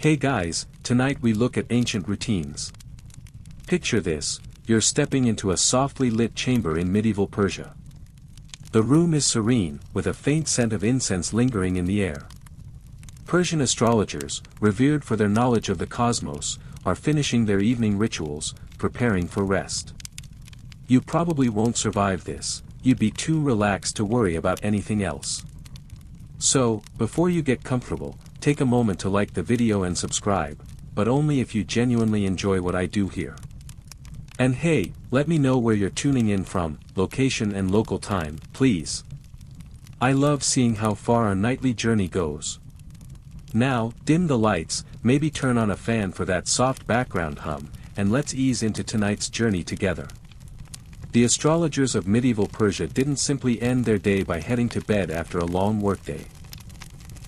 Hey guys, tonight we look at ancient routines. Picture this, you're stepping into a softly lit chamber in medieval Persia. The room is serene, with a faint scent of incense lingering in the air. Persian astrologers, revered for their knowledge of the cosmos, are finishing their evening rituals, preparing for rest. You probably won't survive this, you'd be too relaxed to worry about anything else. So, before you get comfortable, take a moment to like the video and subscribe, but only if you genuinely enjoy what I do here. And hey, let me know where you're tuning in from, location and local time, please. I love seeing how far our nightly journey goes. Now, dim the lights, maybe turn on a fan for that soft background hum, and let's ease into tonight's journey together. The astrologers of medieval Persia didn't simply end their day by heading to bed after a long workday.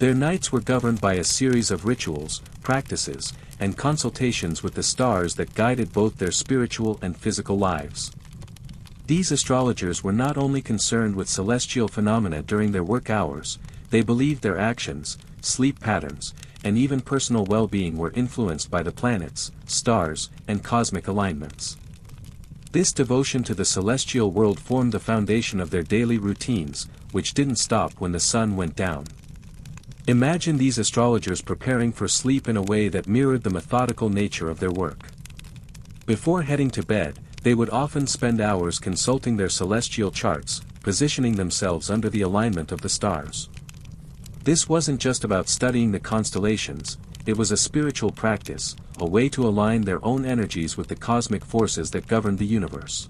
Their nights were governed by a series of rituals, practices, and consultations with the stars that guided both their spiritual and physical lives. These astrologers were not only concerned with celestial phenomena during their work hours, they believed their actions, sleep patterns, and even personal well-being were influenced by the planets, stars, and cosmic alignments. This devotion to the celestial world formed the foundation of their daily routines, which didn't stop when the sun went down. Imagine these astrologers preparing for sleep in a way that mirrored the methodical nature of their work. Before heading to bed, they would often spend hours consulting their celestial charts, positioning themselves under the alignment of the stars. This wasn't just about studying the constellations, it was a spiritual practice, a way to align their own energies with the cosmic forces that governed the universe.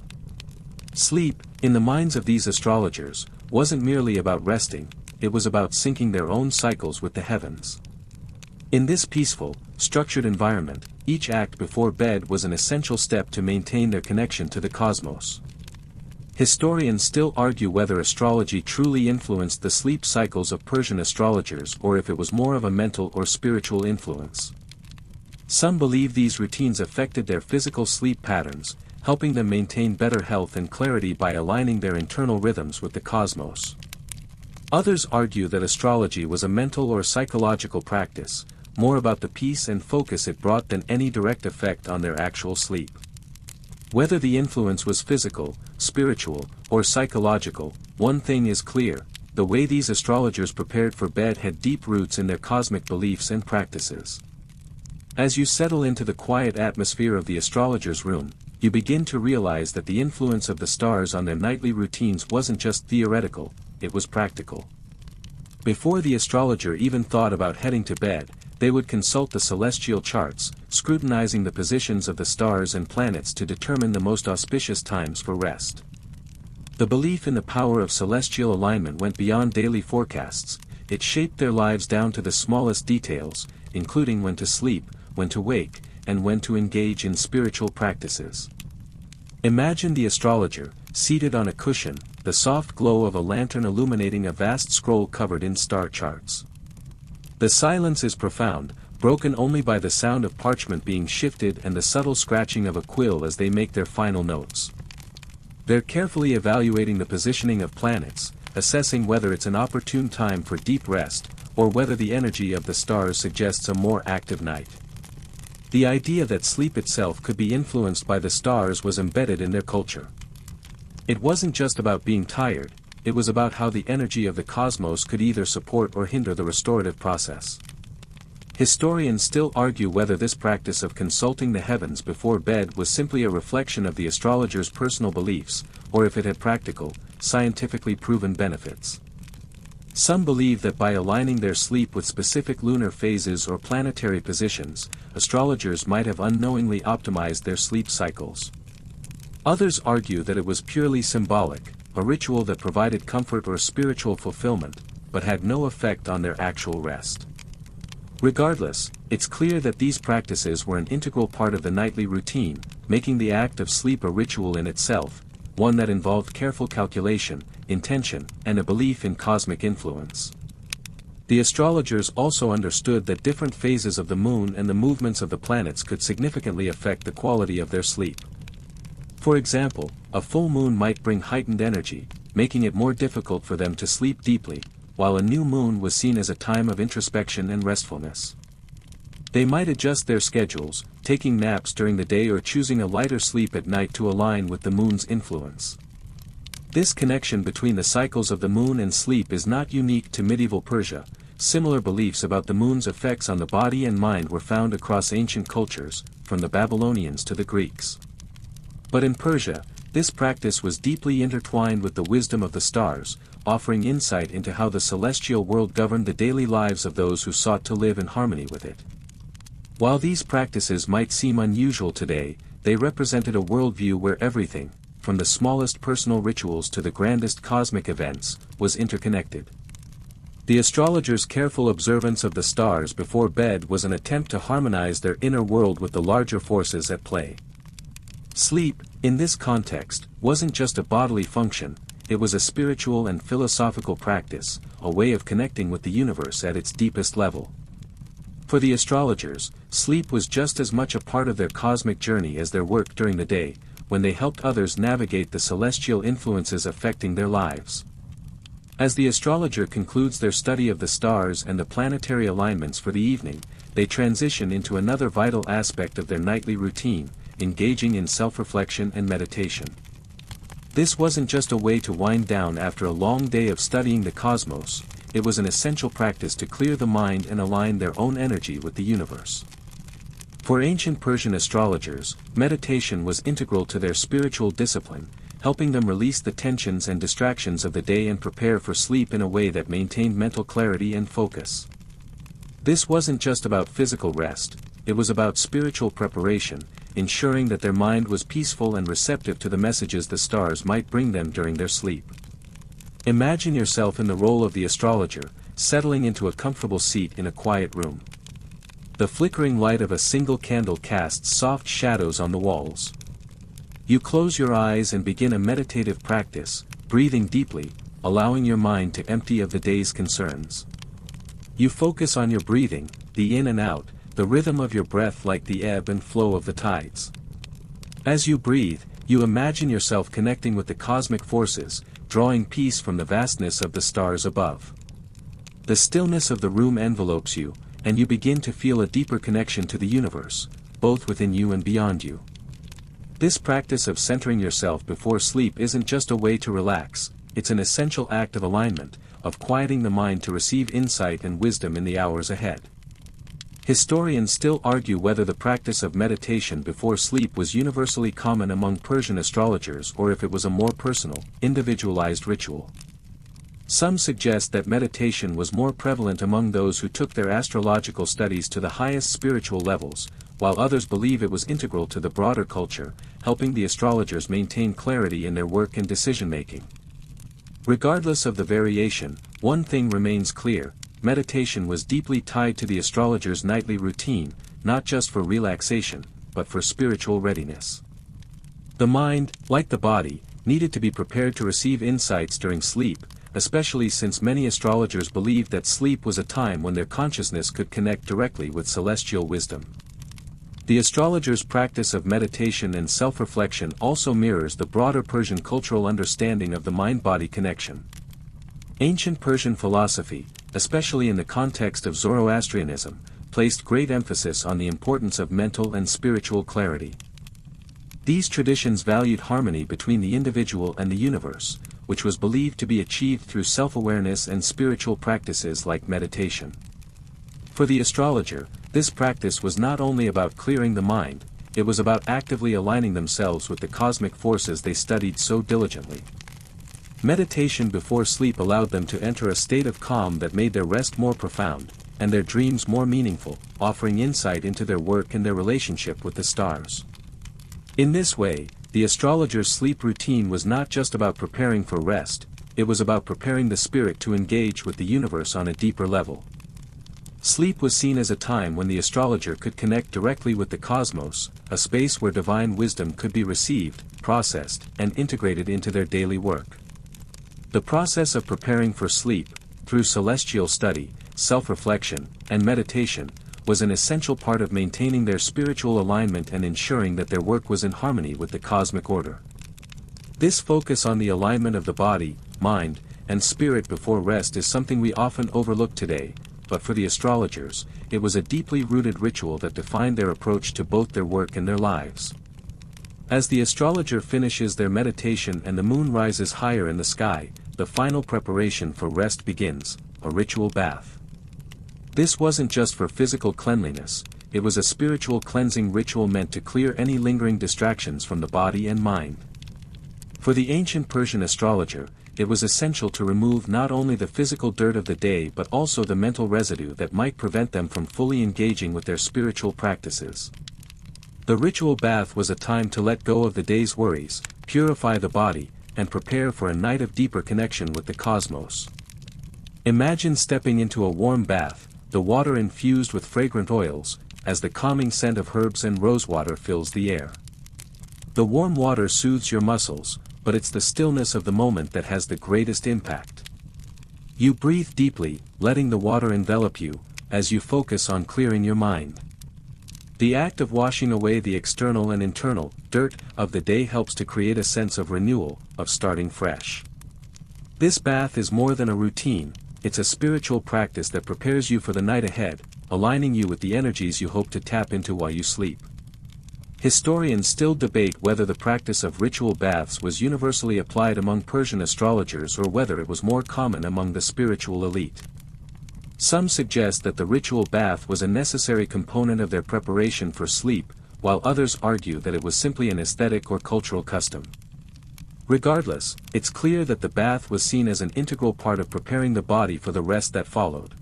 Sleep, in the minds of these astrologers, wasn't merely about resting, it was about syncing their own cycles with the heavens. In this peaceful, structured environment, each act before bed was an essential step to maintain their connection to the cosmos. Historians still argue whether astrology truly influenced the sleep cycles of Persian astrologers or if it was more of a mental or spiritual influence. Some believe these routines affected their physical sleep patterns, helping them maintain better health and clarity by aligning their internal rhythms with the cosmos. Others argue that astrology was a mental or psychological practice, more about the peace and focus it brought than any direct effect on their actual sleep. Whether the influence was physical, spiritual, or psychological, one thing is clear, the way these astrologers prepared for bed had deep roots in their cosmic beliefs and practices. As you settle into the quiet atmosphere of the astrologer's room, you begin to realize that the influence of the stars on their nightly routines wasn't just theoretical, it was practical. Before the astrologer even thought about heading to bed, they would consult the celestial charts, scrutinizing the positions of the stars and planets to determine the most auspicious times for rest. The belief in the power of celestial alignment went beyond daily forecasts, it shaped their lives down to the smallest details, including when to sleep, when to wake, and when to engage in spiritual practices. Imagine the astrologer, seated on a cushion, the soft glow of a lantern illuminating a vast scroll covered in star charts. The silence is profound, broken only by the sound of parchment being shifted and the subtle scratching of a quill as they make their final notes. They're carefully evaluating the positioning of planets, assessing whether it's an opportune time for deep rest, or whether the energy of the stars suggests a more active night. The idea that sleep itself could be influenced by the stars was embedded in their culture. It wasn't just about being tired, it was about how the energy of the cosmos could either support or hinder the restorative process. Historians still argue whether this practice of consulting the heavens before bed was simply a reflection of the astrologer's personal beliefs, or if it had practical, scientifically proven benefits. Some believe that by aligning their sleep with specific lunar phases or planetary positions, astrologers might have unknowingly optimized their sleep cycles. Others argue that it was purely symbolic, a ritual that provided comfort or spiritual fulfillment, but had no effect on their actual rest. Regardless, it's clear that these practices were an integral part of the nightly routine, making the act of sleep a ritual in itself, one that involved careful calculation, intention, and a belief in cosmic influence. The astrologers also understood that different phases of the moon and the movements of the planets could significantly affect the quality of their sleep. For example, a full moon might bring heightened energy, making it more difficult for them to sleep deeply, while a new moon was seen as a time of introspection and restfulness. They might adjust their schedules, taking naps during the day or choosing a lighter sleep at night to align with the moon's influence. This connection between the cycles of the moon and sleep is not unique to medieval Persia. Similar beliefs about the moon's effects on the body and mind were found across ancient cultures, from the Babylonians to the Greeks. But in Persia, this practice was deeply intertwined with the wisdom of the stars, offering insight into how the celestial world governed the daily lives of those who sought to live in harmony with it. While these practices might seem unusual today, they represented a worldview where everything, from the smallest personal rituals to the grandest cosmic events, was interconnected. The astrologers' careful observance of the stars before bed was an attempt to harmonize their inner world with the larger forces at play. Sleep, in this context, wasn't just a bodily function, it was a spiritual and philosophical practice, a way of connecting with the universe at its deepest level. For the astrologers, sleep was just as much a part of their cosmic journey as their work during the day, when they helped others navigate the celestial influences affecting their lives. As the astrologer concludes their study of the stars and the planetary alignments for the evening, they transition into another vital aspect of their nightly routine, engaging in self-reflection and meditation. This wasn't just a way to wind down after a long day of studying the cosmos, it was an essential practice to clear the mind and align their own energy with the universe. For ancient Persian astrologers, meditation was integral to their spiritual discipline, helping them release the tensions and distractions of the day and prepare for sleep in a way that maintained mental clarity and focus. This wasn't just about physical rest, it was about spiritual preparation, ensuring that their mind was peaceful and receptive to the messages the stars might bring them during their sleep. Imagine yourself in the role of the astrologer, settling into a comfortable seat in a quiet room. The flickering light of a single candle casts soft shadows on the walls. You close your eyes and begin a meditative practice, breathing deeply, allowing your mind to empty of the day's concerns. You focus on your breathing, the in and out, the rhythm of your breath like the ebb and flow of the tides. As you breathe, you imagine yourself connecting with the cosmic forces, drawing peace from the vastness of the stars above. The stillness of the room envelopes you, and you begin to feel a deeper connection to the universe, both within you and beyond you. This practice of centering yourself before sleep isn't just a way to relax, it's an essential act of alignment, of quieting the mind to receive insight and wisdom in the hours ahead. Historians still argue whether the practice of meditation before sleep was universally common among Persian astrologers or if it was a more personal, individualized ritual. Some suggest that meditation was more prevalent among those who took their astrological studies to the highest spiritual levels, while others believe it was integral to the broader culture, helping the astrologers maintain clarity in their work and decision-making. Regardless of the variation, one thing remains clear: meditation was deeply tied to the astrologer's nightly routine, not just for relaxation, but for spiritual readiness. The mind, like the body, needed to be prepared to receive insights during sleep, especially since many astrologers believed that sleep was a time when their consciousness could connect directly with celestial wisdom. The astrologers' practice of meditation and self-reflection also mirrors the broader Persian cultural understanding of the mind-body connection. Ancient Persian philosophy, especially in the context of Zoroastrianism, placed great emphasis on the importance of mental and spiritual clarity. These traditions valued harmony between the individual and the universe, which was believed to be achieved through self-awareness and spiritual practices like meditation. For the astrologer, this practice was not only about clearing the mind, it was about actively aligning themselves with the cosmic forces they studied so diligently. Meditation before sleep allowed them to enter a state of calm that made their rest more profound, and their dreams more meaningful, offering insight into their work and their relationship with the stars. In this way, the astrologer's sleep routine was not just about preparing for rest, it was about preparing the spirit to engage with the universe on a deeper level. Sleep was seen as a time when the astrologer could connect directly with the cosmos, a space where divine wisdom could be received, processed, and integrated into their daily work. The process of preparing for sleep, through celestial study, self-reflection, and meditation, was an essential part of maintaining their spiritual alignment and ensuring that their work was in harmony with the cosmic order. This focus on the alignment of the body, mind, and spirit before rest is something we often overlook today, but for the astrologers, it was a deeply rooted ritual that defined their approach to both their work and their lives. As the astrologer finishes their meditation and the moon rises higher in the sky, the final preparation for rest begins, a ritual bath. This wasn't just for physical cleanliness, it was a spiritual cleansing ritual meant to clear any lingering distractions from the body and mind. For the ancient Persian astrologer, it was essential to remove not only the physical dirt of the day but also the mental residue that might prevent them from fully engaging with their spiritual practices. The ritual bath was a time to let go of the day's worries, purify the body, and prepare for a night of deeper connection with the cosmos. Imagine stepping into a warm bath, the water infused with fragrant oils, as the calming scent of herbs and rosewater fills the air. The warm water soothes your muscles, but it's the stillness of the moment that has the greatest impact. You breathe deeply, letting the water envelop you, as you focus on clearing your mind. The act of washing away the external and internal dirt of the day helps to create a sense of renewal, of starting fresh. This bath is more than a routine, it's a spiritual practice that prepares you for the night ahead, aligning you with the energies you hope to tap into while you sleep. Historians still debate whether the practice of ritual baths was universally applied among Persian astrologers or whether it was more common among the spiritual elite. Some suggest that the ritual bath was a necessary component of their preparation for sleep, while others argue that it was simply an aesthetic or cultural custom. Regardless, it's clear that the bath was seen as an integral part of preparing the body for the rest that followed.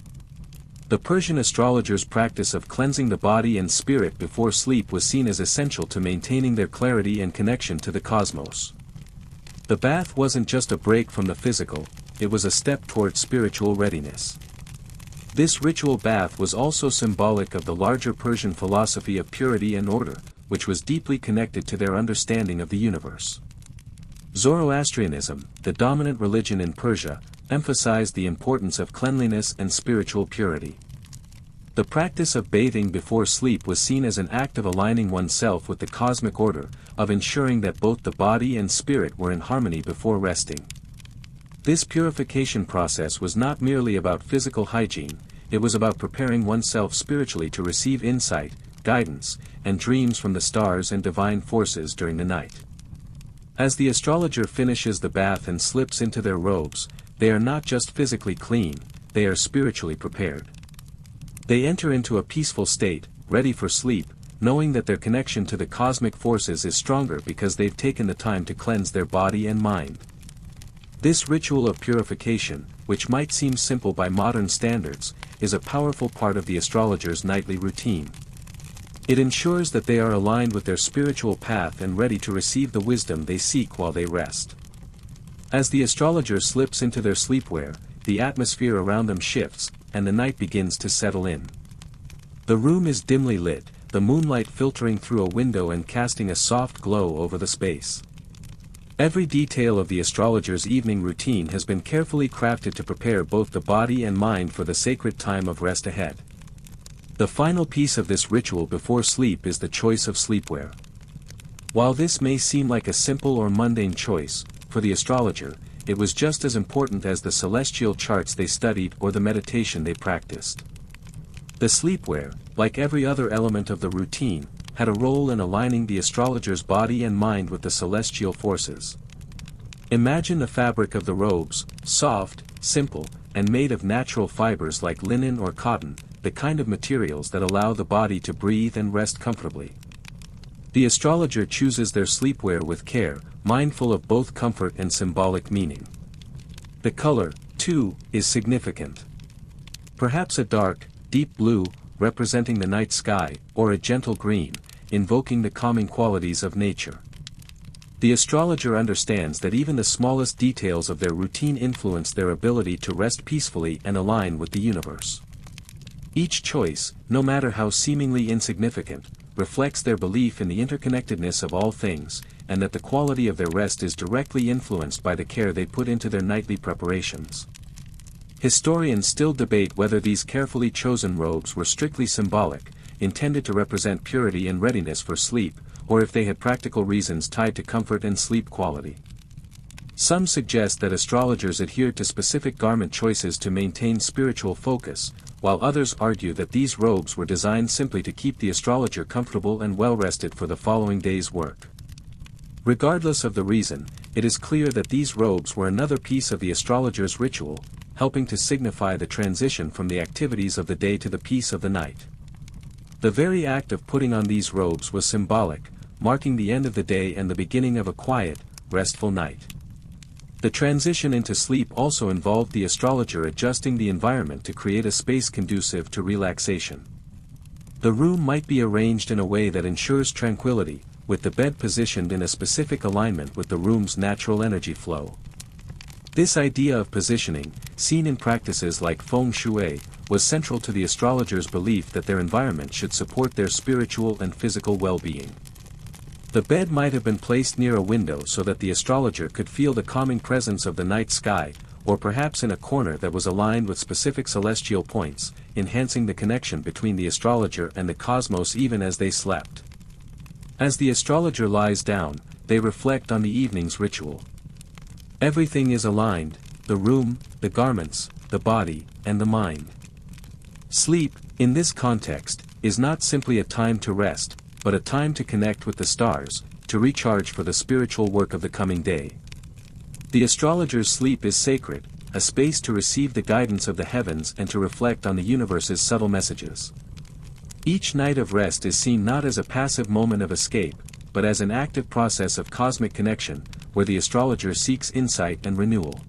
The Persian astrologers' practice of cleansing the body and spirit before sleep was seen as essential to maintaining their clarity and connection to the cosmos. The bath wasn't just a break from the physical, it was a step toward spiritual readiness. This ritual bath was also symbolic of the larger Persian philosophy of purity and order, which was deeply connected to their understanding of the universe. Zoroastrianism, the dominant religion in Persia, emphasized the importance of cleanliness and spiritual purity. The practice of bathing before sleep was seen as an act of aligning oneself with the cosmic order, of ensuring that both the body and spirit were in harmony before resting. This purification process was not merely about physical hygiene, it was about preparing oneself spiritually to receive insight, guidance, and dreams from the stars and divine forces during the night. As the astrologer finishes the bath and slips into their robes, they are not just physically clean, they are spiritually prepared. They enter into a peaceful state, ready for sleep, knowing that their connection to the cosmic forces is stronger because they've taken the time to cleanse their body and mind. This ritual of purification, which might seem simple by modern standards, is a powerful part of the astrologer's nightly routine. It ensures that they are aligned with their spiritual path and ready to receive the wisdom they seek while they rest. As the astrologer slips into their sleepwear, the atmosphere around them shifts, and the night begins to settle in. The room is dimly lit, the moonlight filtering through a window and casting a soft glow over the space. Every detail of the astrologer's evening routine has been carefully crafted to prepare both the body and mind for the sacred time of rest ahead. The final piece of this ritual before sleep is the choice of sleepwear. While this may seem like a simple or mundane choice, for the astrologer, it was just as important as the celestial charts they studied or the meditation they practiced. The sleepwear, like every other element of the routine, had a role in aligning the astrologer's body and mind with the celestial forces. Imagine the fabric of the robes, soft, simple, and made of natural fibers like linen or cotton, the kind of materials that allow the body to breathe and rest comfortably. The astrologer chooses their sleepwear with care, mindful of both comfort and symbolic meaning. The color, too, is significant. Perhaps a dark, deep blue, representing the night sky, or a gentle green, invoking the calming qualities of nature. The astrologer understands that even the smallest details of their routine influence their ability to rest peacefully and align with the universe. Each choice, no matter how seemingly insignificant, reflects their belief in the interconnectedness of all things, and that the quality of their rest is directly influenced by the care they put into their nightly preparations. Historians still debate whether these carefully chosen robes were strictly symbolic, intended to represent purity and readiness for sleep, or if they had practical reasons tied to comfort and sleep quality. Some suggest that astrologers adhered to specific garment choices to maintain spiritual focus, while others argue that these robes were designed simply to keep the astrologer comfortable and well-rested for the following day's work. Regardless of the reason, it is clear that these robes were another piece of the astrologer's ritual, helping to signify the transition from the activities of the day to the peace of the night. The very act of putting on these robes was symbolic, marking the end of the day and the beginning of a quiet, restful night. The transition into sleep also involved the astrologer adjusting the environment to create a space conducive to relaxation. The room might be arranged in a way that ensures tranquility, with the bed positioned in a specific alignment with the room's natural energy flow. This idea of positioning, seen in practices like feng shui, was central to the astrologer's belief that their environment should support their spiritual and physical well-being. The bed might have been placed near a window so that the astrologer could feel the calming presence of the night sky, or perhaps in a corner that was aligned with specific celestial points, enhancing the connection between the astrologer and the cosmos even as they slept. As the astrologer lies down, they reflect on the evening's ritual. Everything is aligned: the room, the garments, the body, and the mind. Sleep, in this context, is not simply a time to rest, but a time to connect with the stars, to recharge for the spiritual work of the coming day. The astrologer's sleep is sacred, a space to receive the guidance of the heavens and to reflect on the universe's subtle messages. Each night of rest is seen not as a passive moment of escape, but as an active process of cosmic connection, where the astrologer seeks insight and renewal.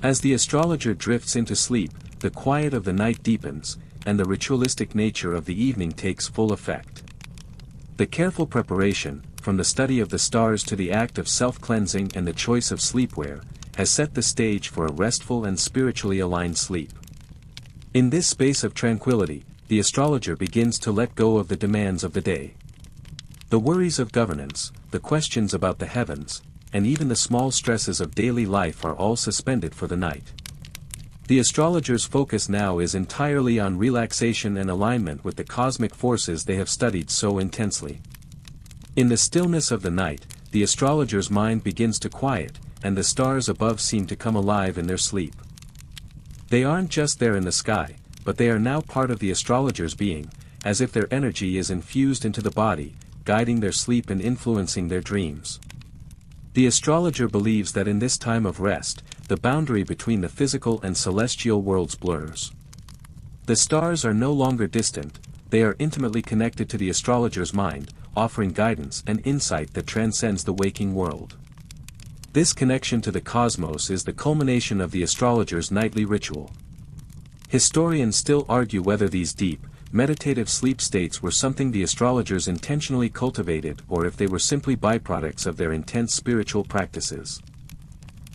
As the astrologer drifts into sleep, the quiet of the night deepens, and the ritualistic nature of the evening takes full effect. The careful preparation, from the study of the stars to the act of self-cleansing and the choice of sleepwear, has set the stage for a restful and spiritually aligned sleep. In this space of tranquility, the astrologer begins to let go of the demands of the day. The worries of governance, the questions about the heavens, and even the small stresses of daily life are all suspended for the night. The astrologer's focus now is entirely on relaxation and alignment with the cosmic forces they have studied so intensely. In the stillness of the night, the astrologer's mind begins to quiet, and the stars above seem to come alive in their sleep. They aren't just there in the sky, but they are now part of the astrologer's being, as if their energy is infused into the body, guiding their sleep and influencing their dreams. The astrologer believes that in this time of rest, the boundary between the physical and celestial worlds blurs. The stars are no longer distant, they are intimately connected to the astrologer's mind, offering guidance and insight that transcends the waking world. This connection to the cosmos is the culmination of the astrologer's nightly ritual. Historians still argue whether these deep, meditative sleep states were something the astrologers intentionally cultivated or if they were simply byproducts of their intense spiritual practices.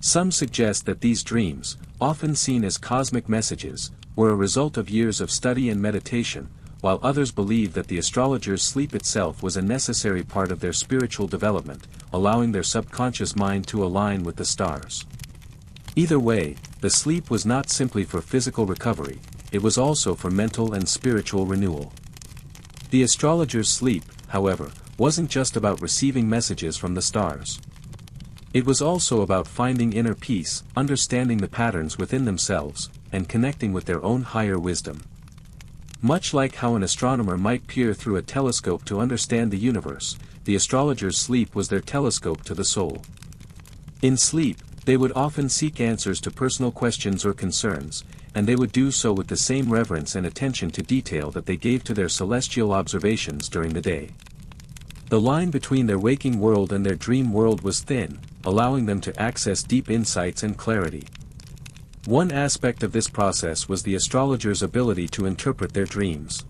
Some suggest that these dreams, often seen as cosmic messages, were a result of years of study and meditation, while others believe that the astrologer's sleep itself was a necessary part of their spiritual development, allowing their subconscious mind to align with the stars. Either way, the sleep was not simply for physical recovery, it was also for mental and spiritual renewal. The astrologer's sleep, however, wasn't just about receiving messages from the stars. It was also about finding inner peace, understanding the patterns within themselves, and connecting with their own higher wisdom. Much like how an astronomer might peer through a telescope to understand the universe, the astrologer's sleep was their telescope to the soul. In sleep, they would often seek answers to personal questions or concerns, and they would do so with the same reverence and attention to detail that they gave to their celestial observations during the day. The line between their waking world and their dream world was thin, allowing them to access deep insights and clarity. One aspect of this process was the astrologer's ability to interpret their dreams.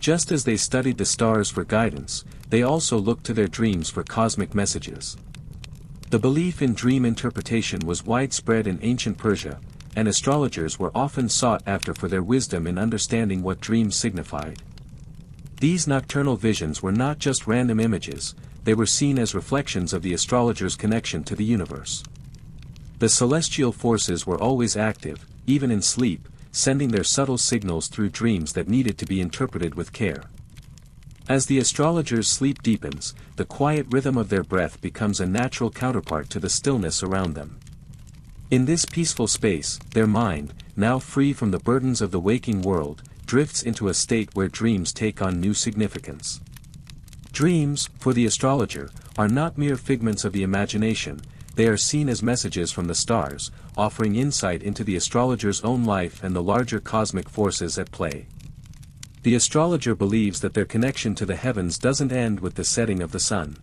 Just as they studied the stars for guidance, they also looked to their dreams for cosmic messages. The belief in dream interpretation was widespread in ancient Persia, and astrologers were often sought after for their wisdom in understanding what dreams signified. These nocturnal visions were not just random images, they were seen as reflections of the astrologer's connection to the universe. The celestial forces were always active, even in sleep, sending their subtle signals through dreams that needed to be interpreted with care. As the astrologer's sleep deepens, the quiet rhythm of their breath becomes a natural counterpart to the stillness around them. In this peaceful space, their mind, now free from the burdens of the waking world, drifts into a state where dreams take on new significance. Dreams, for the astrologer, are not mere figments of the imagination, they are seen as messages from the stars, offering insight into the astrologer's own life and the larger cosmic forces at play. The astrologer believes that their connection to the heavens doesn't end with the setting of the sun.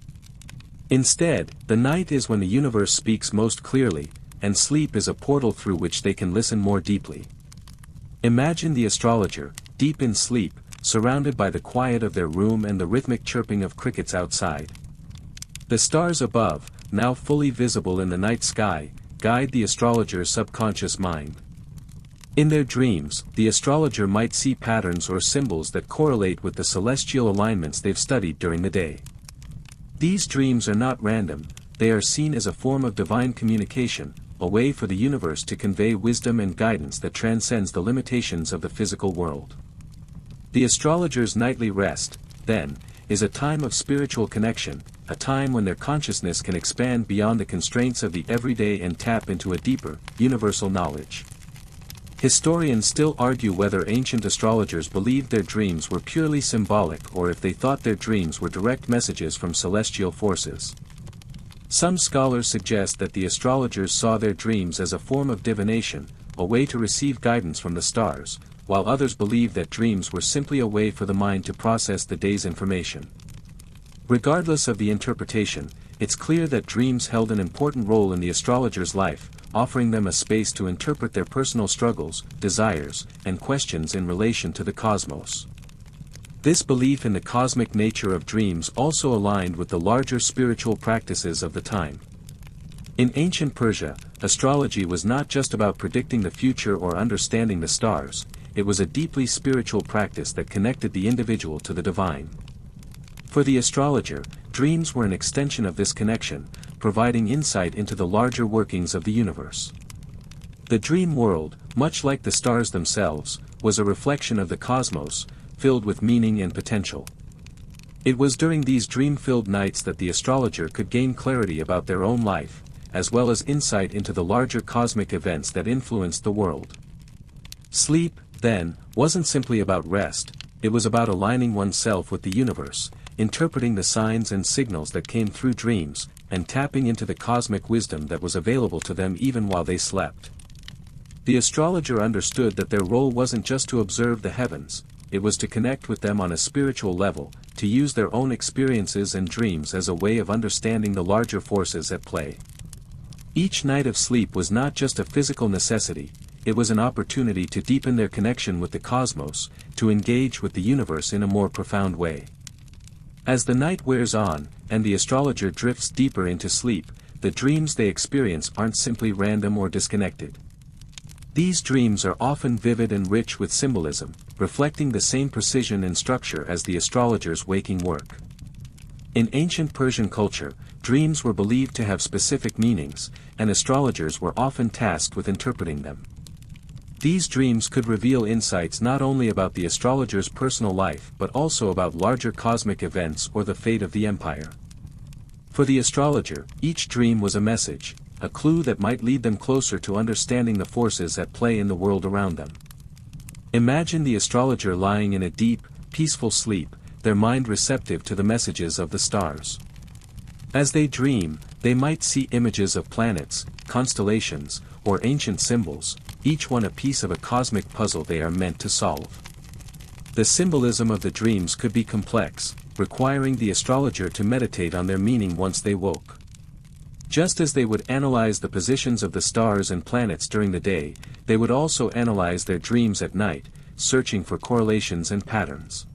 Instead, the night is when the universe speaks most clearly, and sleep is a portal through which they can listen more deeply. Imagine the astrologer, deep in sleep, surrounded by the quiet of their room and the rhythmic chirping of crickets outside. The stars above, now fully visible in the night sky, guide the astrologer's subconscious mind. In their dreams, the astrologer might see patterns or symbols that correlate with the celestial alignments they've studied during the day. These dreams are not random, they are seen as a form of divine communication, a way for the universe to convey wisdom and guidance that transcends the limitations of the physical world. The astrologer's nightly rest, then, is a time of spiritual connection, a time when their consciousness can expand beyond the constraints of the everyday and tap into a deeper, universal knowledge. Historians still argue whether ancient astrologers believed their dreams were purely symbolic or if they thought their dreams were direct messages from celestial forces. Some scholars suggest that the astrologers saw their dreams as a form of divination, a way to receive guidance from the stars, while others believe that dreams were simply a way for the mind to process the day's information. Regardless of the interpretation, it's clear that dreams held an important role in the astrologer's life, offering them a space to interpret their personal struggles, desires, and questions in relation to the cosmos. This belief in the cosmic nature of dreams also aligned with the larger spiritual practices of the time. In ancient Persia, astrology was not just about predicting the future or understanding the stars, it was a deeply spiritual practice that connected the individual to the divine. For the astrologer, dreams were an extension of this connection, providing insight into the larger workings of the universe. The dream world, much like the stars themselves, was a reflection of the cosmos, filled with meaning and potential. It was during these dream-filled nights that the astrologer could gain clarity about their own life, as well as insight into the larger cosmic events that influenced the world. Sleep, then, wasn't simply about rest, it was about aligning oneself with the universe, interpreting the signs and signals that came through dreams, and tapping into the cosmic wisdom that was available to them even while they slept. The astrologer understood that their role wasn't just to observe the heavens, it was to connect with them on a spiritual level, to use their own experiences and dreams as a way of understanding the larger forces at play. Each night of sleep was not just a physical necessity, it was an opportunity to deepen their connection with the cosmos, to engage with the universe in a more profound way. As the night wears on, and the astrologer drifts deeper into sleep, the dreams they experience aren't simply random or disconnected. These dreams are often vivid and rich with symbolism, reflecting the same precision and structure as the astrologer's waking work. In ancient Persian culture, dreams were believed to have specific meanings, and astrologers were often tasked with interpreting them. These dreams could reveal insights not only about the astrologer's personal life but also about larger cosmic events or the fate of the empire. For the astrologer, each dream was a message, a clue that might lead them closer to understanding the forces at play in the world around them. Imagine the astrologer lying in a deep, peaceful sleep, their mind receptive to the messages of the stars. As they dream, they might see images of planets, constellations, or ancient symbols, each one a piece of a cosmic puzzle they are meant to solve. The symbolism of the dreams could be complex, requiring the astrologer to meditate on their meaning once they woke. Just as they would analyze the positions of the stars and planets during the day, they would also analyze their dreams at night, searching for correlations and patterns.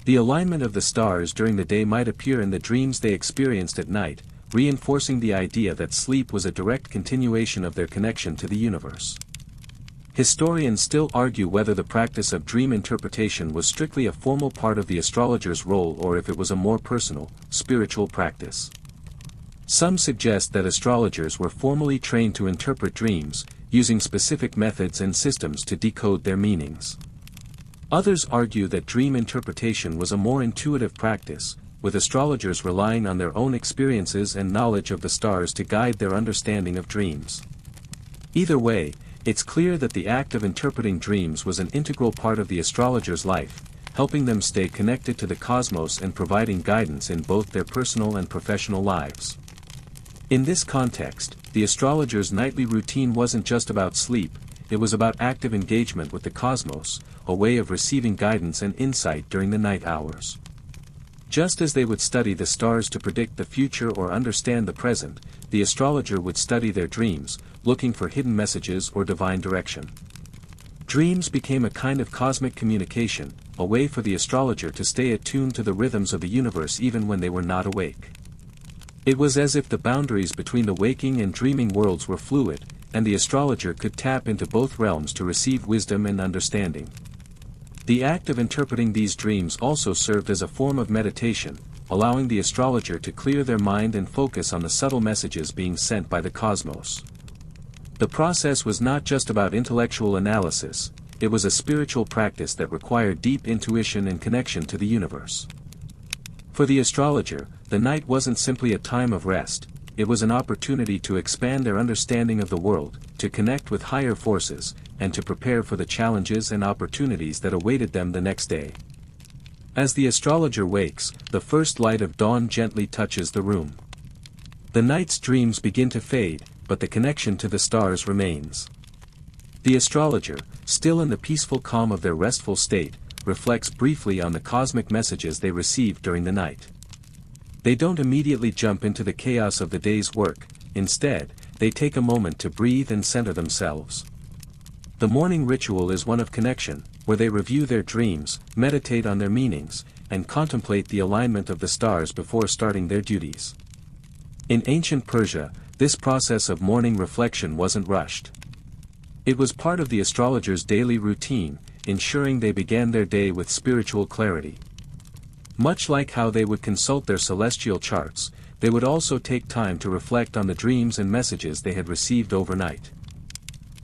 The alignment of the stars during the day might appear in the dreams they experienced at night, reinforcing the idea that sleep was a direct continuation of their connection to the universe. Historians still argue whether the practice of dream interpretation was strictly a formal part of the astrologer's role or if it was a more personal, spiritual practice. Some suggest that astrologers were formally trained to interpret dreams, using specific methods and systems to decode their meanings. Others argue that dream interpretation was a more intuitive practice, with astrologers relying on their own experiences and knowledge of the stars to guide their understanding of dreams. Either way, it's clear that the act of interpreting dreams was an integral part of the astrologer's life, helping them stay connected to the cosmos and providing guidance in both their personal and professional lives. In this context, the astrologer's nightly routine wasn't just about sleep, it was about active engagement with the cosmos, a way of receiving guidance and insight during the night hours. Just as they would study the stars to predict the future or understand the present, the astrologer would study their dreams, looking for hidden messages or divine direction. Dreams became a kind of cosmic communication, a way for the astrologer to stay attuned to the rhythms of the universe even when they were not awake. It was as if the boundaries between the waking and dreaming worlds were fluid, and the astrologer could tap into both realms to receive wisdom and understanding. The act of interpreting these dreams also served as a form of meditation, allowing the astrologer to clear their mind and focus on the subtle messages being sent by the cosmos. The process was not just about intellectual analysis, it was a spiritual practice that required deep intuition and connection to the universe. For the astrologer, the night wasn't simply a time of rest, it was an opportunity to expand their understanding of the world, to connect with higher forces, and to prepare for the challenges and opportunities that awaited them the next day. As the astrologer wakes, the first light of dawn gently touches the room. The night's dreams begin to fade, but the connection to the stars remains. The astrologer, still in the peaceful calm of their restful state, reflects briefly on the cosmic messages they received during the night. They don't immediately jump into the chaos of the day's work, instead, they take a moment to breathe and center themselves. The morning ritual is one of connection, where they review their dreams, meditate on their meanings, and contemplate the alignment of the stars before starting their duties. In ancient Persia, this process of morning reflection wasn't rushed. It was part of the astrologer's daily routine, ensuring they began their day with spiritual clarity. Much like how they would consult their celestial charts, they would also take time to reflect on the dreams and messages they had received overnight.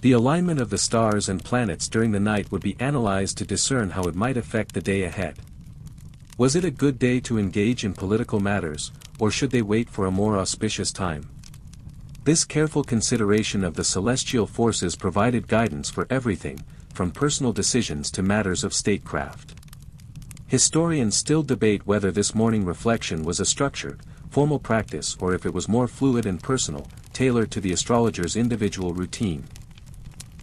The alignment of the stars and planets during the night would be analyzed to discern how it might affect the day ahead. Was it a good day to engage in political matters, or should they wait for a more auspicious time? This careful consideration of the celestial forces provided guidance for everything, from personal decisions to matters of statecraft. Historians still debate whether this morning reflection was a structured, formal practice or if it was more fluid and personal, tailored to the astrologer's individual routine.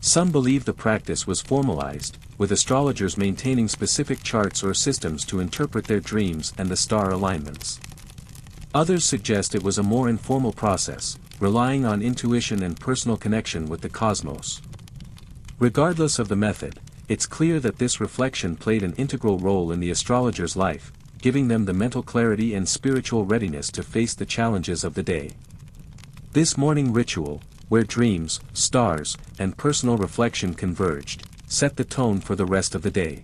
Some believe the practice was formalized, with astrologers maintaining specific charts or systems to interpret their dreams and the star alignments. Others suggest it was a more informal process, relying on intuition and personal connection with the cosmos. Regardless of the method, it's clear that this reflection played an integral role in the astrologer's life, giving them the mental clarity and spiritual readiness to face the challenges of the day. This morning ritual, where dreams, stars, and personal reflection converged, set the tone for the rest of the day.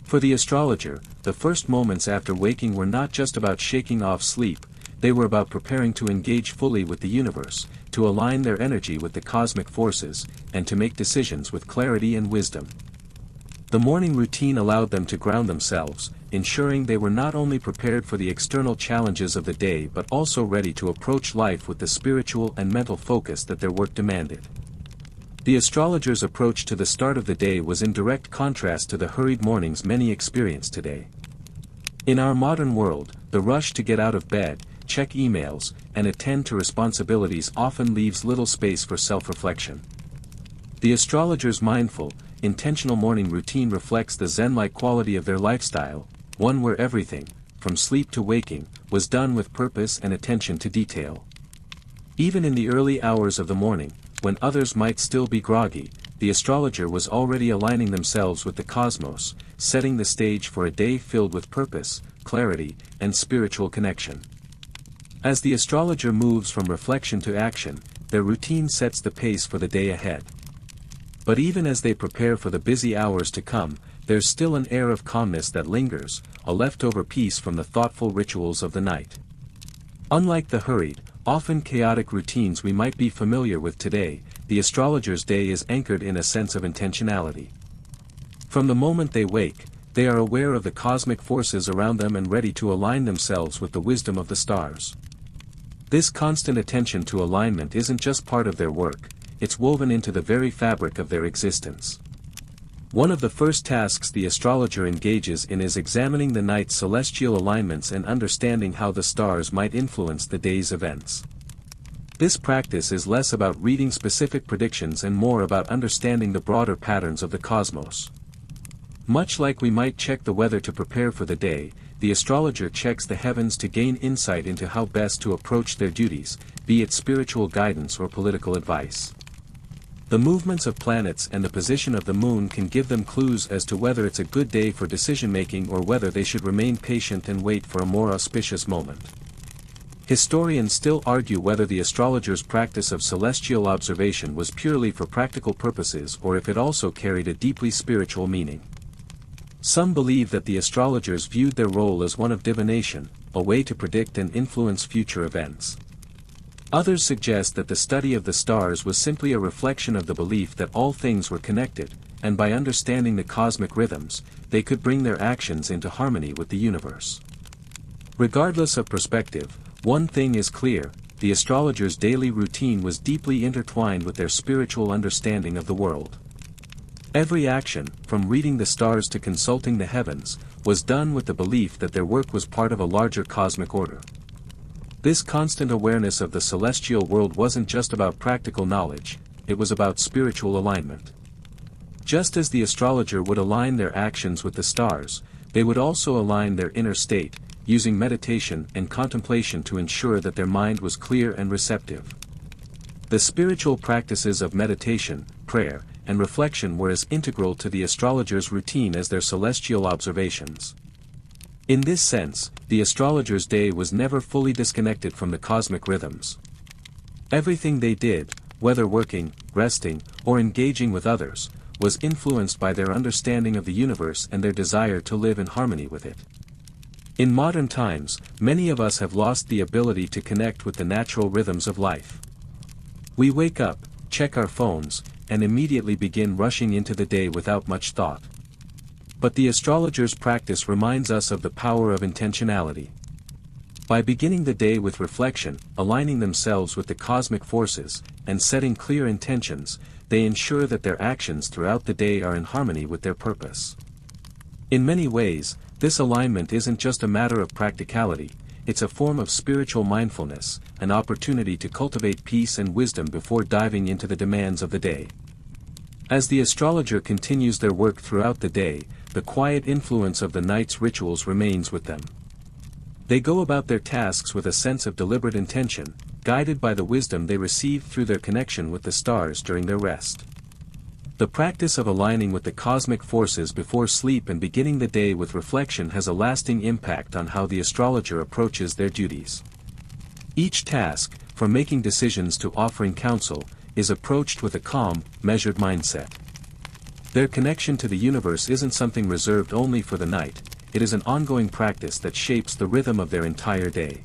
For the astrologer, the first moments after waking were not just about shaking off sleep, they were about preparing to engage fully with the universe, to align their energy with the cosmic forces, and to make decisions with clarity and wisdom. The morning routine allowed them to ground themselves, ensuring they were not only prepared for the external challenges of the day but also ready to approach life with the spiritual and mental focus that their work demanded. The astrologer's approach to the start of the day was in direct contrast to the hurried mornings many experience today. In our modern world, the rush to get out of bed, check emails, and attend to responsibilities often leaves little space for self-reflection. The astrologer's mindful, intentional morning routine reflects the Zen-like quality of their lifestyle, one where everything, from sleep to waking, was done with purpose and attention to detail. Even in the early hours of the morning, when others might still be groggy, the astrologer was already aligning themselves with the cosmos, setting the stage for a day filled with purpose, clarity, and spiritual connection. As the astrologer moves from reflection to action, their routine sets the pace for the day ahead. But even as they prepare for the busy hours to come, there's still an air of calmness that lingers, a leftover piece from the thoughtful rituals of the night. Unlike the hurried, often chaotic routines we might be familiar with today, the astrologer's day is anchored in a sense of intentionality. From the moment they wake, they are aware of the cosmic forces around them and ready to align themselves with the wisdom of the stars. This constant attention to alignment isn't just part of their work, it's woven into the very fabric of their existence. One of the first tasks the astrologer engages in is examining the night's celestial alignments and understanding how the stars might influence the day's events. This practice is less about reading specific predictions and more about understanding the broader patterns of the cosmos. Much like we might check the weather to prepare for the day, the astrologer checks the heavens to gain insight into how best to approach their duties, be it spiritual guidance or political advice. The movements of planets and the position of the moon can give them clues as to whether it's a good day for decision-making or whether they should remain patient and wait for a more auspicious moment. Historians still argue whether the astrologer's practice of celestial observation was purely for practical purposes or if it also carried a deeply spiritual meaning. Some believe that the astrologers viewed their role as one of divination, a way to predict and influence future events. Others suggest that the study of the stars was simply a reflection of the belief that all things were connected, and by understanding the cosmic rhythms, they could bring their actions into harmony with the universe. Regardless of perspective, one thing is clear: the astrologer's daily routine was deeply intertwined with their spiritual understanding of the world. Every action, from reading the stars to consulting the heavens, was done with the belief that their work was part of a larger cosmic order. This constant awareness of the celestial world wasn't just about practical knowledge, it was about spiritual alignment. Just as the astrologer would align their actions with the stars, they would also align their inner state, using meditation and contemplation to ensure that their mind was clear and receptive. The spiritual practices of meditation, prayer, and reflection were as integral to the astrologer's routine as their celestial observations. In this sense, the astrologer's day was never fully disconnected from the cosmic rhythms. Everything they did, whether working, resting, or engaging with others, was influenced by their understanding of the universe and their desire to live in harmony with it. In modern times, many of us have lost the ability to connect with the natural rhythms of life. We wake up, check our phones, and immediately begin rushing into the day without much thought. But the astrologer's practice reminds us of the power of intentionality. By beginning the day with reflection, aligning themselves with the cosmic forces, and setting clear intentions, they ensure that their actions throughout the day are in harmony with their purpose. In many ways, this alignment isn't just a matter of practicality, it's a form of spiritual mindfulness, an opportunity to cultivate peace and wisdom before diving into the demands of the day. As the astrologer continues their work throughout the day, the quiet influence of the night's rituals remains with them. They go about their tasks with a sense of deliberate intention, guided by the wisdom they receive through their connection with the stars during their rest. The practice of aligning with the cosmic forces before sleep and beginning the day with reflection has a lasting impact on how the astrologer approaches their duties. Each task, from making decisions to offering counsel, is approached with a calm, measured mindset. Their connection to the universe isn't something reserved only for the night, it is an ongoing practice that shapes the rhythm of their entire day.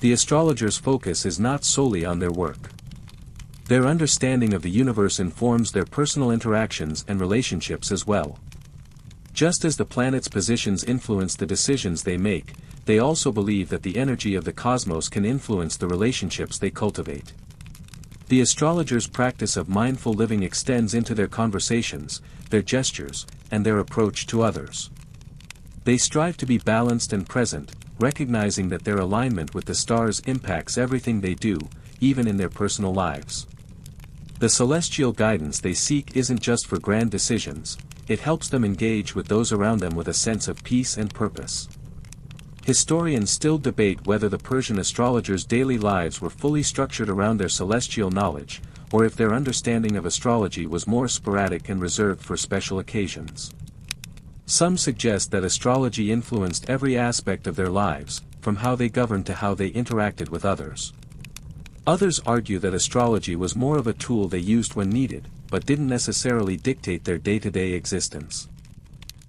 The astrologer's focus is not solely on their work. Their understanding of the universe informs their personal interactions and relationships as well. Just as the planets' positions influence the decisions they make, they also believe that the energy of the cosmos can influence the relationships they cultivate. The astrologer's practice of mindful living extends into their conversations, their gestures, and their approach to others. They strive to be balanced and present, recognizing that their alignment with the stars impacts everything they do, even in their personal lives. The celestial guidance they seek isn't just for grand decisions, it helps them engage with those around them with a sense of peace and purpose. Historians still debate whether the Persian astrologers' daily lives were fully structured around their celestial knowledge, or if their understanding of astrology was more sporadic and reserved for special occasions. Some suggest that astrology influenced every aspect of their lives, from how they governed to how they interacted with others. Others argue that astrology was more of a tool they used when needed, but didn't necessarily dictate their day-to-day existence.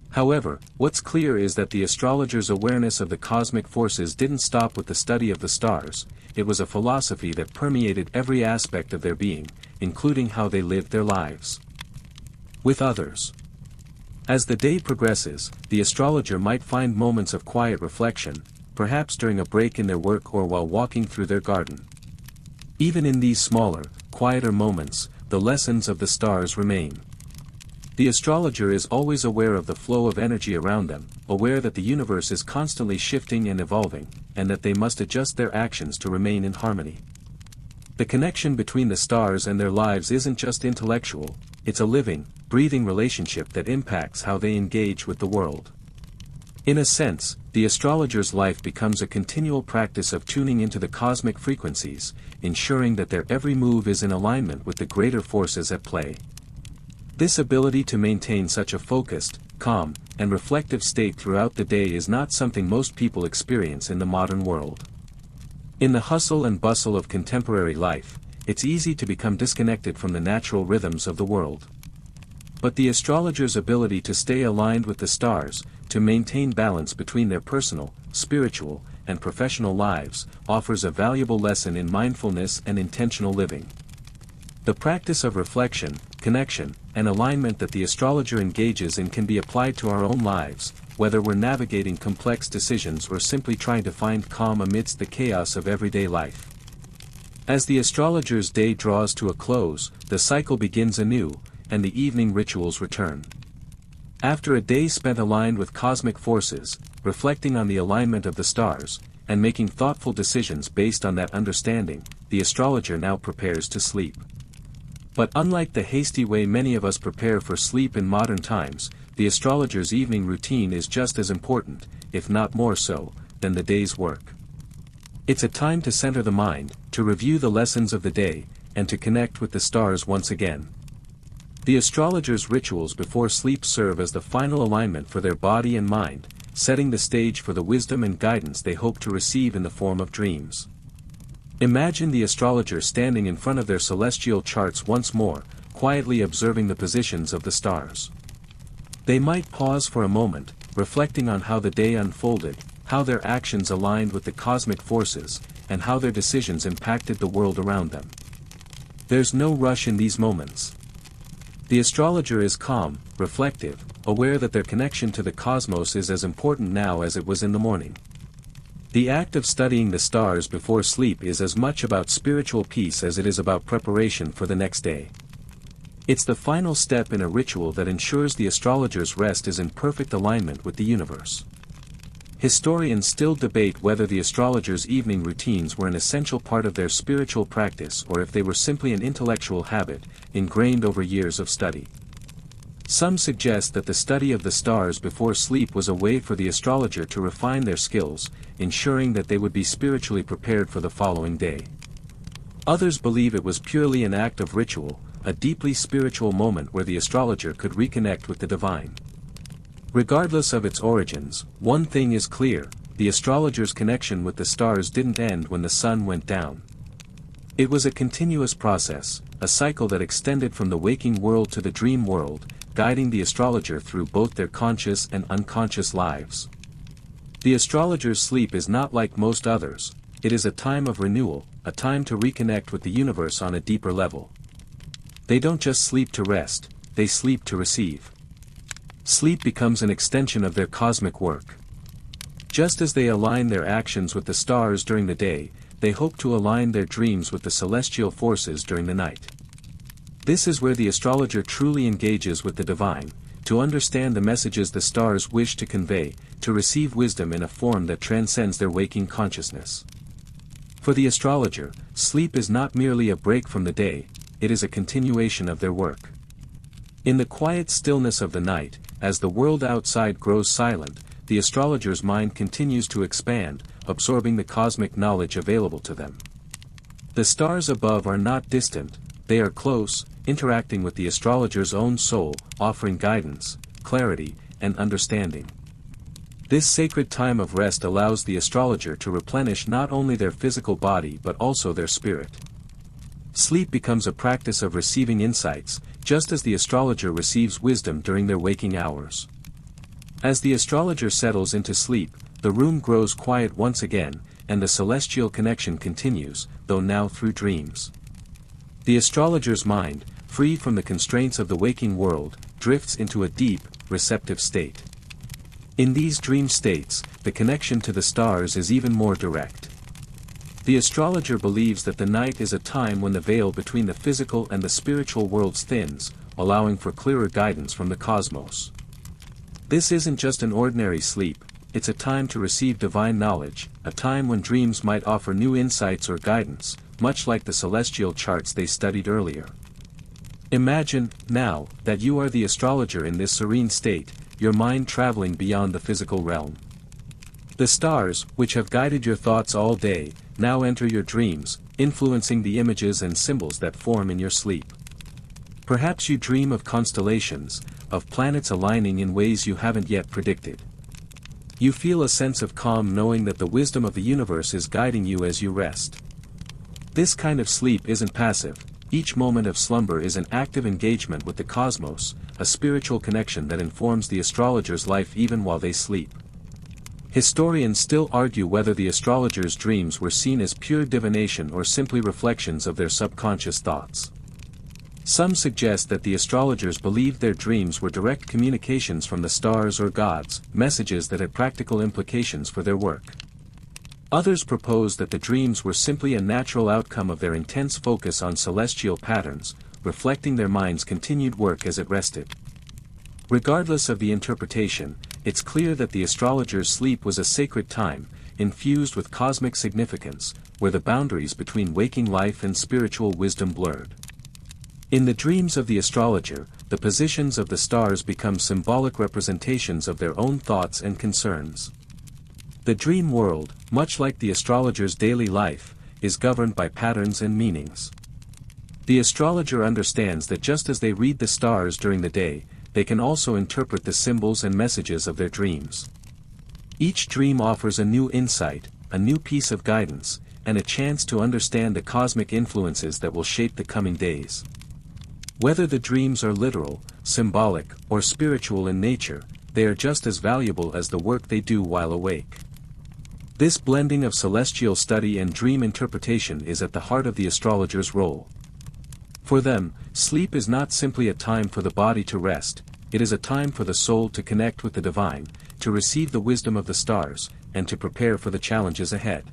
However, what's clear is that the astrologer's awareness of the cosmic forces didn't stop with the study of the stars, it was a philosophy that permeated every aspect of their being, including how they lived their lives with others. As the day progresses, the astrologer might find moments of quiet reflection, perhaps during a break in their work or while walking through their garden. Even in these smaller, quieter moments, the lessons of the stars remain. The astrologer is always aware of the flow of energy around them, aware that the universe is constantly shifting and evolving, and that they must adjust their actions to remain in harmony. The connection between the stars and their lives isn't just intellectual, it's a living, breathing relationship that impacts how they engage with the world. In a sense, the astrologer's life becomes a continual practice of tuning into the cosmic frequencies, ensuring that their every move is in alignment with the greater forces at play. This ability to maintain such a focused, calm, and reflective state throughout the day is not something most people experience in the modern world. In the hustle and bustle of contemporary life, it's easy to become disconnected from the natural rhythms of the world. But the astrologer's ability to stay aligned with the stars, to maintain balance between their personal, spiritual, and professional lives, offers a valuable lesson in mindfulness and intentional living. The practice of reflection, connection, and alignment that the astrologer engages in can be applied to our own lives, whether we're navigating complex decisions or simply trying to find calm amidst the chaos of everyday life. As the astrologer's day draws to a close, the cycle begins anew, and the evening rituals return. After a day spent aligned with cosmic forces, reflecting on the alignment of the stars, and making thoughtful decisions based on that understanding, the astrologer now prepares to sleep. But unlike the hasty way many of us prepare for sleep in modern times, the astrologer's evening routine is just as important, if not more so, than the day's work. It's a time to center the mind, to review the lessons of the day, and to connect with the stars once again. The astrologer's rituals before sleep serve as the final alignment for their body and mind, setting the stage for the wisdom and guidance they hope to receive in the form of dreams. Imagine the astrologer standing in front of their celestial charts once more, quietly observing the positions of the stars. They might pause for a moment, reflecting on how the day unfolded, how their actions aligned with the cosmic forces, and how their decisions impacted the world around them. There's no rush in these moments. The astrologer is calm, reflective, aware that their connection to the cosmos is as important now as it was in the morning. The act of studying the stars before sleep is as much about spiritual peace as it is about preparation for the next day. It's the final step in a ritual that ensures the astrologer's rest is in perfect alignment with the universe. Historians still debate whether the astrologer's evening routines were an essential part of their spiritual practice or if they were simply an intellectual habit, ingrained over years of study. Some suggest that the study of the stars before sleep was a way for the astrologer to refine their skills, ensuring that they would be spiritually prepared for the following day. Others believe it was purely an act of ritual, a deeply spiritual moment where the astrologer could reconnect with the divine. Regardless of its origins, one thing is clear: the astrologer's connection with the stars didn't end when the sun went down. It was a continuous process, a cycle that extended from the waking world to the dream world, guiding the astrologer through both their conscious and unconscious lives. The astrologer's sleep is not like most others, it is a time of renewal, a time to reconnect with the universe on a deeper level. They don't just sleep to rest, they sleep to receive. Sleep becomes an extension of their cosmic work. Just as they align their actions with the stars during the day, they hope to align their dreams with the celestial forces during the night. This is where the astrologer truly engages with the divine, to understand the messages the stars wish to convey, to receive wisdom in a form that transcends their waking consciousness. For the astrologer, sleep is not merely a break from the day, it is a continuation of their work. In the quiet stillness of the night, as the world outside grows silent, the astrologer's mind continues to expand, absorbing the cosmic knowledge available to them. The stars above are not distant, they are close, interacting with the astrologer's own soul, offering guidance, clarity, and understanding. This sacred time of rest allows the astrologer to replenish not only their physical body but also their spirit. Sleep becomes a practice of receiving insights, just as the astrologer receives wisdom during their waking hours. As the astrologer settles into sleep, the room grows quiet once again, and the celestial connection continues, though now through dreams. The astrologer's mind, free from the constraints of the waking world, drifts into a deep, receptive state. In these dream states, the connection to the stars is even more direct. The astrologer believes that the night is a time when the veil between the physical and the spiritual worlds thins, allowing for clearer guidance from the cosmos. This isn't just an ordinary sleep, it's a time to receive divine knowledge, a time when dreams might offer new insights or guidance, much like the celestial charts they studied earlier. Imagine, now, that you are the astrologer in this serene state, your mind traveling beyond the physical realm. The stars, which have guided your thoughts all day, now enter your dreams, influencing the images and symbols that form in your sleep. Perhaps you dream of constellations, of planets aligning in ways you haven't yet predicted. You feel a sense of calm knowing that the wisdom of the universe is guiding you as you rest. This kind of sleep isn't passive, each moment of slumber is an active engagement with the cosmos, a spiritual connection that informs the astrologer's life even while they sleep. Historians still argue whether the astrologer's dreams were seen as pure divination or simply reflections of their subconscious thoughts. Some suggest that the astrologers believed their dreams were direct communications from the stars or gods, messages that had practical implications for their work. Others propose that the dreams were simply a natural outcome of their intense focus on celestial patterns, reflecting their mind's continued work as it rested. Regardless of the interpretation, it's clear that the astrologer's sleep was a sacred time, infused with cosmic significance, where the boundaries between waking life and spiritual wisdom blurred. In the dreams of the astrologer, the positions of the stars become symbolic representations of their own thoughts and concerns. The dream world, much like the astrologer's daily life, is governed by patterns and meanings. The astrologer understands that just as they read the stars during the day, they can also interpret the symbols and messages of their dreams. Each dream offers a new insight, a new piece of guidance, and a chance to understand the cosmic influences that will shape the coming days. Whether the dreams are literal, symbolic, or spiritual in nature, they are just as valuable as the work they do while awake. This blending of celestial study and dream interpretation is at the heart of the astrologer's role. For them, sleep is not simply a time for the body to rest, it is a time for the soul to connect with the divine, to receive the wisdom of the stars, and to prepare for the challenges ahead.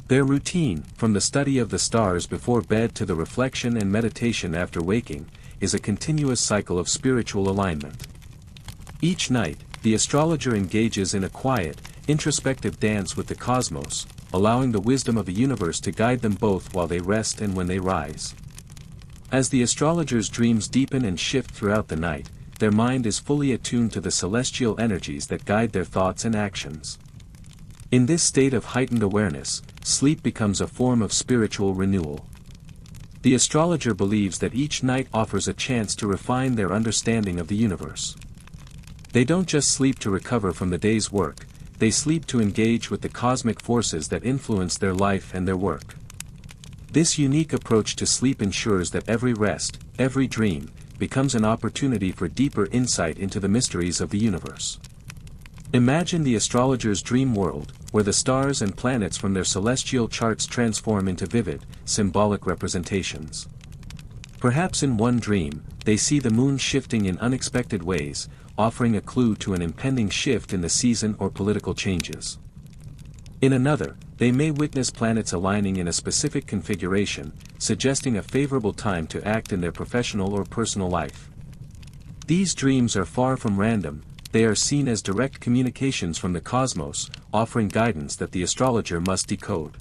Their routine, from the study of the stars before bed to the reflection and meditation after waking, is a continuous cycle of spiritual alignment. Each night, the astrologer engages in a quiet, introspective dance with the cosmos, allowing the wisdom of the universe to guide them both while they rest and when they rise. As the astrologer's dreams deepen and shift throughout the night, their mind is fully attuned to the celestial energies that guide their thoughts and actions. In this state of heightened awareness, sleep becomes a form of spiritual renewal. The astrologer believes that each night offers a chance to refine their understanding of the universe. They don't just sleep to recover from the day's work, they sleep to engage with the cosmic forces that influence their life and their work. This unique approach to sleep ensures that every rest, every dream, becomes an opportunity for deeper insight into the mysteries of the universe. Imagine the astrologer's dream world, where the stars and planets from their celestial charts transform into vivid, symbolic representations. Perhaps in one dream, they see the moon shifting in unexpected ways, offering a clue to an impending shift in the season or political changes. In another, they may witness planets aligning in a specific configuration, suggesting a favorable time to act in their professional or personal life. These dreams are far from random, they are seen as direct communications from the cosmos, offering guidance that the astrologer must decode.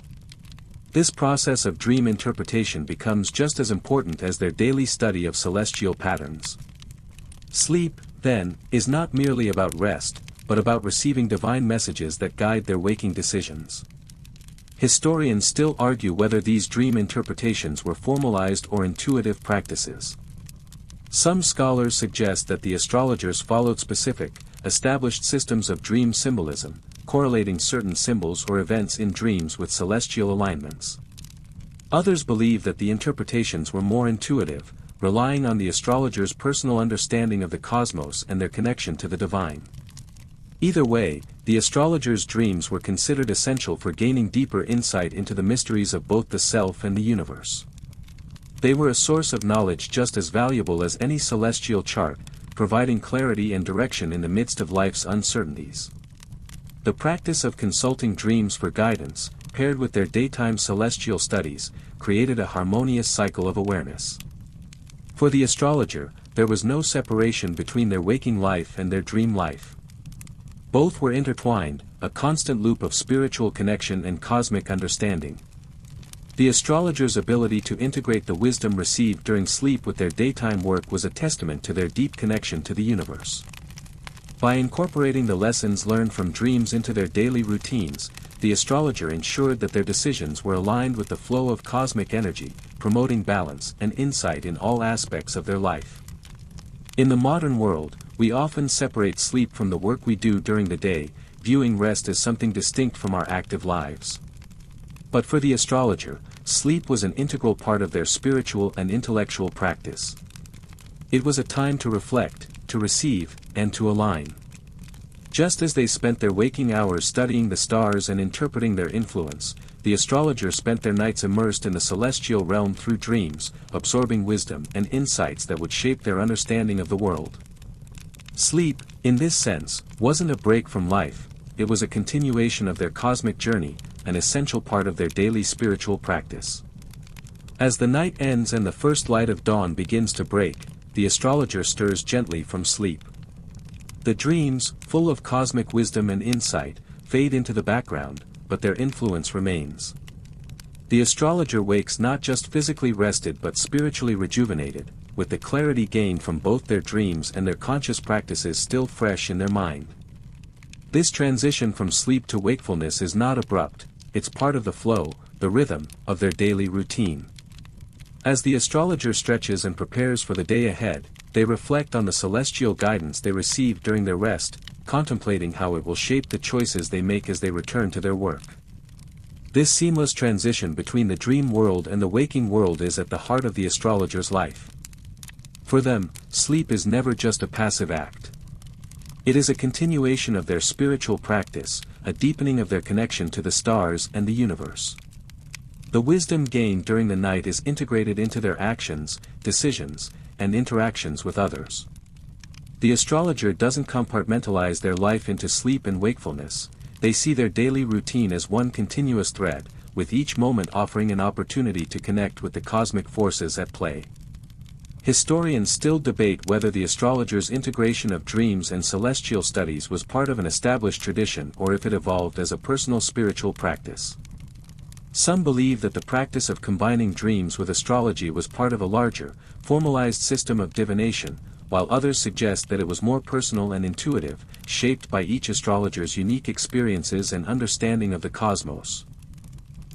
This process of dream interpretation becomes just as important as their daily study of celestial patterns. Sleep, then, is not merely about rest, but about receiving divine messages that guide their waking decisions. Historians still argue whether these dream interpretations were formalized or intuitive practices. Some scholars suggest that the astrologers followed specific, established systems of dream symbolism, correlating certain symbols or events in dreams with celestial alignments. Others believe that the interpretations were more intuitive, relying on the astrologer's personal understanding of the cosmos and their connection to the divine. Either way, the astrologer's dreams were considered essential for gaining deeper insight into the mysteries of both the self and the universe. They were a source of knowledge just as valuable as any celestial chart, providing clarity and direction in the midst of life's uncertainties. The practice of consulting dreams for guidance, paired with their daytime celestial studies, created a harmonious cycle of awareness. For the astrologer, there was no separation between their waking life and their dream life. Both were intertwined, a constant loop of spiritual connection and cosmic understanding. The astrologer's ability to integrate the wisdom received during sleep with their daytime work was a testament to their deep connection to the universe. By incorporating the lessons learned from dreams into their daily routines, the astrologer ensured that their decisions were aligned with the flow of cosmic energy, promoting balance and insight in all aspects of their life. In the modern world, we often separate sleep from the work we do during the day, viewing rest as something distinct from our active lives. But for the astrologer, sleep was an integral part of their spiritual and intellectual practice. It was a time to reflect, to receive, and to align. Just as they spent their waking hours studying the stars and interpreting their influence, the astrologer spent their nights immersed in the celestial realm through dreams, absorbing wisdom and insights that would shape their understanding of the world. Sleep, in this sense, wasn't a break from life, it was a continuation of their cosmic journey, an essential part of their daily spiritual practice. As the night ends and the first light of dawn begins to break, the astrologer stirs gently from sleep. The dreams, full of cosmic wisdom and insight, fade into the background, but their influence remains. The astrologer wakes not just physically rested but spiritually rejuvenated, with the clarity gained from both their dreams and their conscious practices still fresh in their mind. This transition from sleep to wakefulness is not abrupt, it's part of the flow, the rhythm, of their daily routine. As the astrologer stretches and prepares for the day ahead, they reflect on the celestial guidance they received during their rest, contemplating how it will shape the choices they make as they return to their work. This seamless transition between the dream world and the waking world is at the heart of the astrologer's life. For them, sleep is never just a passive act. It is a continuation of their spiritual practice, a deepening of their connection to the stars and the universe. The wisdom gained during the night is integrated into their actions, decisions, and interactions with others. The astrologer doesn't compartmentalize their life into sleep and wakefulness, they see their daily routine as one continuous thread, with each moment offering an opportunity to connect with the cosmic forces at play. Historians still debate whether the astrologer's integration of dreams and celestial studies was part of an established tradition or if it evolved as a personal spiritual practice. Some believe that the practice of combining dreams with astrology was part of a larger, formalized system of divination, while others suggest that it was more personal and intuitive, shaped by each astrologer's unique experiences and understanding of the cosmos.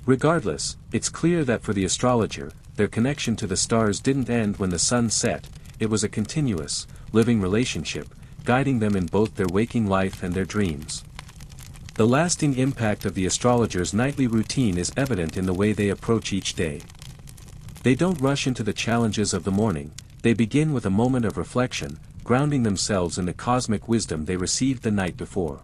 Regardless, it's clear that for the astrologer, their connection to the stars didn't end when the sun set, it was a continuous, living relationship, guiding them in both their waking life and their dreams. The lasting impact of the astrologer's nightly routine is evident in the way they approach each day. They don't rush into the challenges of the morning, they begin with a moment of reflection, grounding themselves in the cosmic wisdom they received the night before.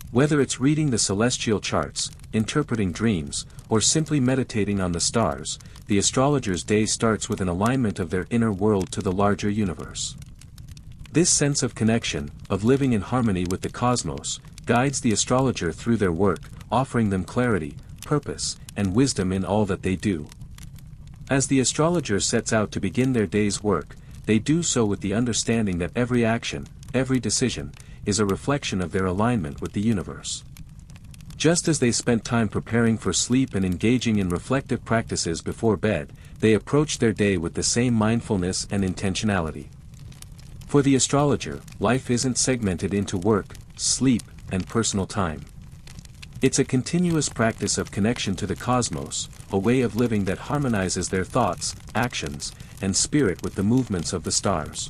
Whether it's reading the celestial charts, interpreting dreams, or simply meditating on the stars, the astrologer's day starts with an alignment of their inner world to the larger universe. This sense of connection, of living in harmony with the cosmos, guides the astrologer through their work, offering them clarity, purpose, and wisdom in all that they do. As the astrologer sets out to begin their day's work, they do so with the understanding that every action, every decision, is a reflection of their alignment with the universe. Just as they spent time preparing for sleep and engaging in reflective practices before bed, they approach their day with the same mindfulness and intentionality. For the astrologer, life isn't segmented into work, sleep, and personal time. It's a continuous practice of connection to the cosmos, a way of living that harmonizes their thoughts, actions, and spirit with the movements of the stars.